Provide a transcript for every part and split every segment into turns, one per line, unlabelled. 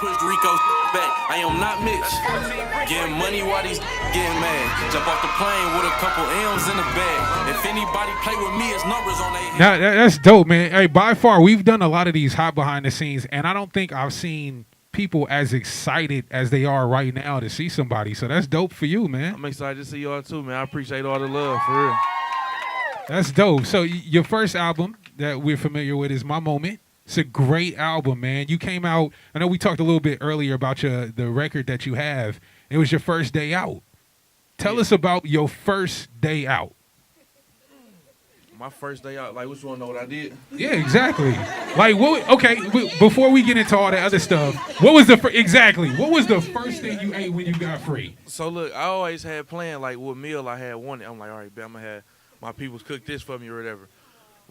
pushed Rico back. I am not Mitch. Getting money while these getting mad. Jump off the plane with a couple M's in the bag. If anybody play with me, it's numbers on their head.
That's dope, man. Hey, by far, we've done a lot of these hot behind the scenes, and I don't think I've seen people as excited as they are right now to see somebody. So that's dope for you, man.
I'm excited to see y'all too, man. I appreciate all the love, for real.
That's dope. So your first album that we're familiar with is My Moment. It's a great album, man. You came out, I know we talked a little bit earlier about the record that you have. It was your first day out. Tell us about your first day out.
My first day out, like, what you want to know what I did?
Yeah, exactly. Like, before we get into all that other stuff, what was the first thing you ate when you got free?
So, look, I always had planned, like, what meal I had wanted. I'm like, all right, bet I'm going to have my peoples cook this for me or whatever.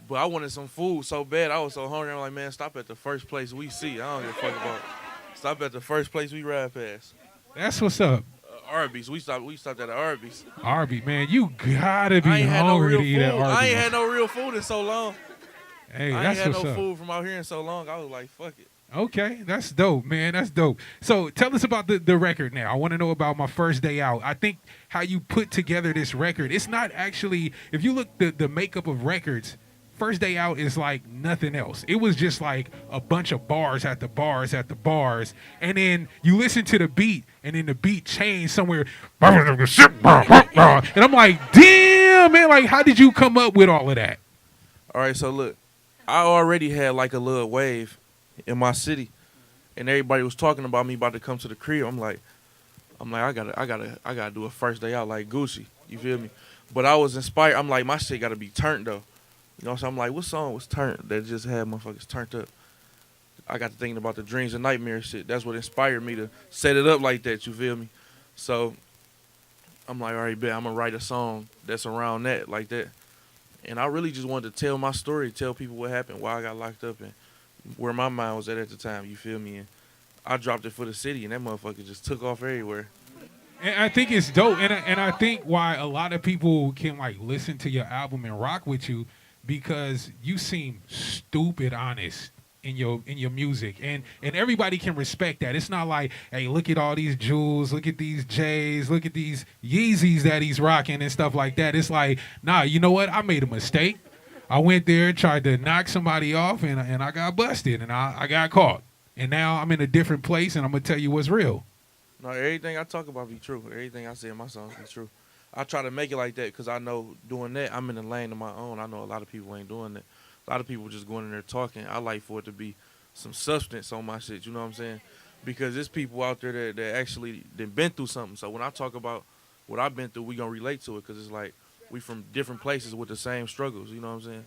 But I wanted some food so bad. I was so hungry. I'm like, man, stop at the first place we see. I don't give a fuck about it. Stop at the first place we ride past.
That's what's up.
Arby's. We stopped at Arby's.
Arby's, man, you gotta be hungry to eat at Arby's.
I ain't had no real food in so long.
Hey,
I
that's
ain't had
what's
no
up.
food from out here in so long. I was like, fuck it.
Okay, that's dope, man. That's dope. So tell us about the record now. I want to know about My First Day Out. I think how you put together this record, it's not actually, if you look the makeup of records, First Day Out is like nothing else. It was just like a bunch of bars at the bars at the bars. And then you listen to the beat, and then the beat changed somewhere. And I'm like, damn, man, like, how did you come up with all of that?
All right, so look, I already had like a little wave in my city, and everybody was talking about me about to come to the crib. I'm like, I gotta do a first day out like Gucci. You feel me? But I was inspired. I'm like, my shit gotta be turned though. You know, so I'm like, what song was turned that just had motherfuckers turned up? I got to thinking about the dreams and nightmares shit. That's what inspired me to set it up like that, you feel me? So I'm like, all right, bet, I'm going to write a song that's around that, like that. And I really just wanted to tell my story, tell people what happened, why I got locked up, and where my mind was at the time, you feel me? And I dropped it for the city, and that motherfucker just took off everywhere.
And I think it's dope. And I think why a lot of people can, like, listen to your album and rock with you, because you seem stupid honest in your music, and everybody can respect that. It's not like, hey, look at all these jewels, look at these J's, look at these Yeezys that he's rocking and stuff like that. It's like, nah, you know what? I made a mistake. I went there, tried to knock somebody off, and I got busted, and I got caught. And now I'm in a different place, and I'm gonna tell you what's real.
No, everything I talk about be true. Everything I say in my songs be true. I try to make it like that because I know doing that, I'm in a lane of my own. I know a lot of people ain't doing that. A lot of people just going in there talking. I like for it to be some substance on my shit, you know what I'm saying? Because there's people out there that actually been through something. So when I talk about what I've been through, we going to relate to it because it's like we from different places with the same struggles, you know what I'm saying?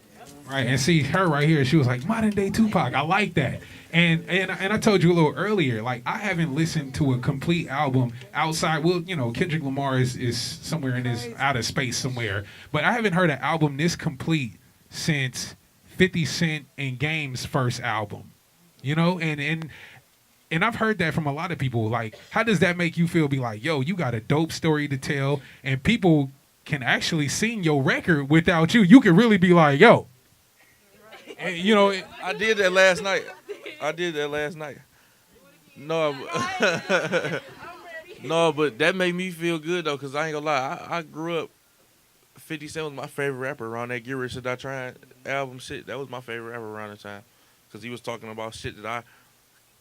Right, and see her right here, she was like, modern day Tupac. I like that. And I told you a little earlier, like, I haven't listened to a complete album outside. Well, you know, Kendrick Lamar is somewhere in this outer space somewhere. But I haven't heard an album this complete since 50 Cent and Game's first album. You know, and I've heard that from a lot of people. Like, how does that make you feel? Be like, yo, you got a dope story to tell, and people can actually sing your record without you. You can really be like, yo. And, you know,
I did that last night. No, no, but that made me feel good though, cause I ain't gonna lie. I grew up. 50 Cent was my favorite rapper around that Get Rich or Die Trying album shit. That was my favorite rapper around the time, cause he was talking about shit that I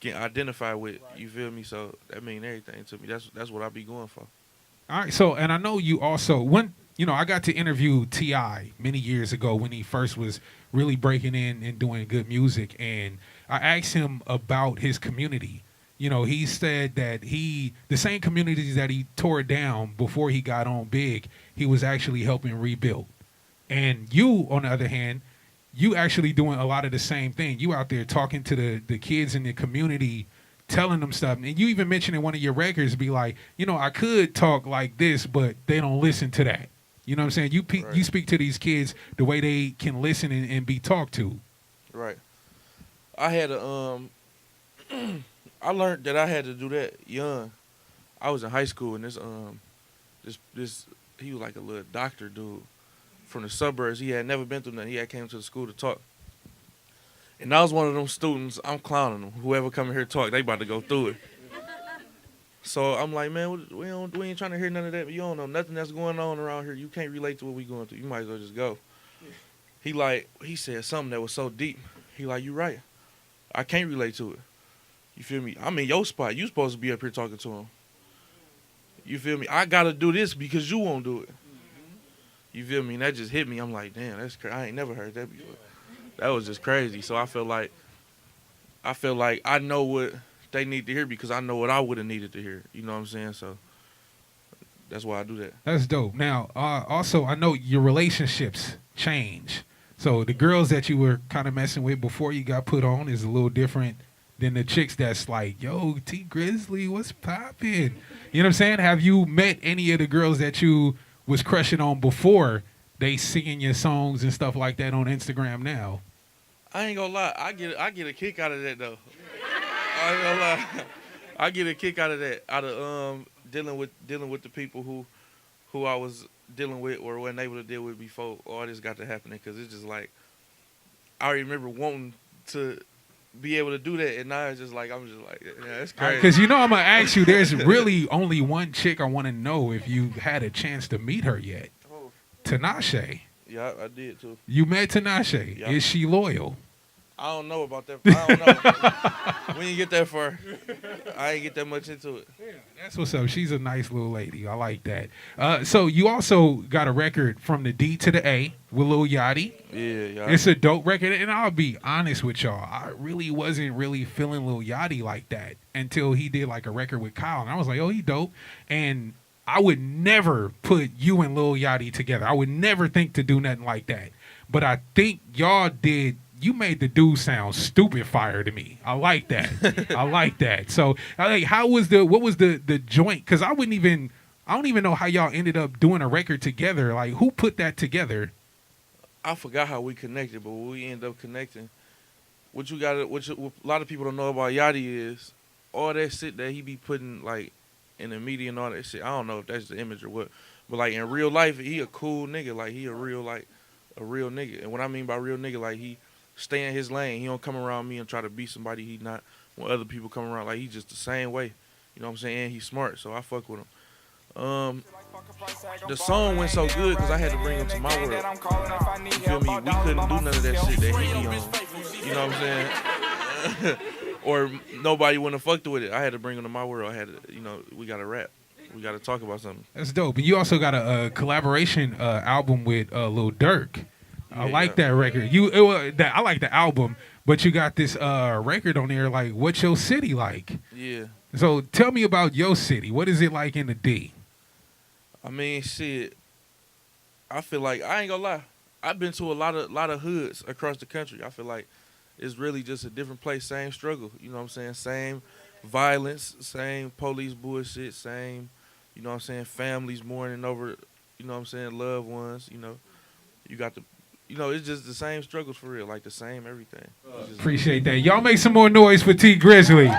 can identify with. You feel me? So that mean everything to me. That's what I be going for.
All right. So, and I know you also I got to interview T.I. many years ago when he first was really breaking in and doing good music. And I asked him about his community. You know, he said that the same communities that he tore down before he got on big, he was actually helping rebuild. And you, on the other hand, you actually doing a lot of the same thing. You out there talking to the kids in the community, telling them stuff. And you even mentioned in one of your records, be like, you know, I could talk like this, but they don't listen to that. You know what I'm saying?
Right.
You speak to these kids the way they can listen and be talked to.
Right. I had I learned that I had to do that young. I was in high school, and this he was like a little doctor dude from the suburbs. He had never been through nothing. He had came to the school to talk. And I was one of them students. I'm clowning them. Whoever come in here talk, they about to go through it. So I'm like, man, we ain't trying to hear none of that. You don't know nothing that's going on around here. You can't relate to what we going through. You might as well just go. He said something that was so deep. He like, you right. I can't relate to it. You feel me? I'm in your spot. You supposed to be up here talking to him. You feel me? I gotta do this because you won't do it. You feel me? And that just hit me. I'm like, damn, that's crazy. I ain't never heard that before. That was just crazy. So I feel like I know what they need to hear because I know what I would have needed to hear. You know what I'm saying? So that's why I do that.
That's dope. Now, also, I know your relationships change. So the girls that you were kind of messing with before you got put on is a little different than the chicks that's like, yo, T Grizzley, what's poppin'? You know what I'm saying? Have you met any of the girls that you was crushing on before they singing your songs and stuff like that on Instagram now?
I ain't gonna lie. I get a kick out of that though. I ain't gonna lie. I get a kick out of that. Out of dealing with the people who I was dealing with or wasn't able to deal with before all this got to happening. Because it's just like I remember wanting to be able to do that, and now it's just like I'm just like, yeah, that's crazy.
Because I'm gonna ask you, there's really only one chick I want to know if you had a chance to meet her yet.
Oh.
Tinashe.
Yeah, I did too.
You met Tinashe.
Yeah.
Is she loyal?
I don't know about that. I don't know. We didn't get that far. I ain't get that much into it.
Yeah, that's what's up. She's a nice little lady. I like that. So you also got a record from the D to the A with Lil Yachty.
Yeah.
It's a dope record, and I'll be honest with y'all. I really wasn't really feeling Lil Yachty like that until he did like a record with Kyle, and I was like, oh, he dope. And I would never put you and Lil Yachty together. I would never think to do nothing like that. But I think y'all did. You made the dude sound stupid fire to me. I like that. I like that. So, like, what was the joint? Because I don't even know how y'all ended up doing a record together. Like, who put that together?
I forgot how we connected, but we ended up connecting. What a lot of people don't know about Yachty is all that shit that he be putting like in the media and all that shit. I don't know if that's the image or what, but like in real life, he a cool nigga. Like he a real nigga. And what I mean by real nigga, like he stay in his lane. He don't come around me and try to be somebody he not when other people come around. Like he just the same way. You know what I'm saying? And he's smart, so I fuck with him. The song went so good because I had to bring him to my world. You feel me? We couldn't do none of that shit that he be on. You know what I'm saying? Or nobody wouldn't have fucked with it. I had to bring him to my world. I had to, we got to rap. We got to talk about something.
That's dope. And you also got a collaboration album with Lil Durk. I like that record. I like the album, but you got this record on there. Like, what's your city like?
Yeah.
So tell me about your city. What is it like in the D?
I mean, shit. I feel like I ain't gonna lie. I've been to a lot of hoods across the country. I feel like it's really just a different place. Same struggle. You know what I'm saying? Same violence. Same police bullshit. Same. You know what I'm saying? Families mourning over. You know what I'm saying? Loved ones. You know. You got the. You know, it's just the same struggles for real, like the same everything.
Appreciate that. Y'all make some more noise for T Grizzley.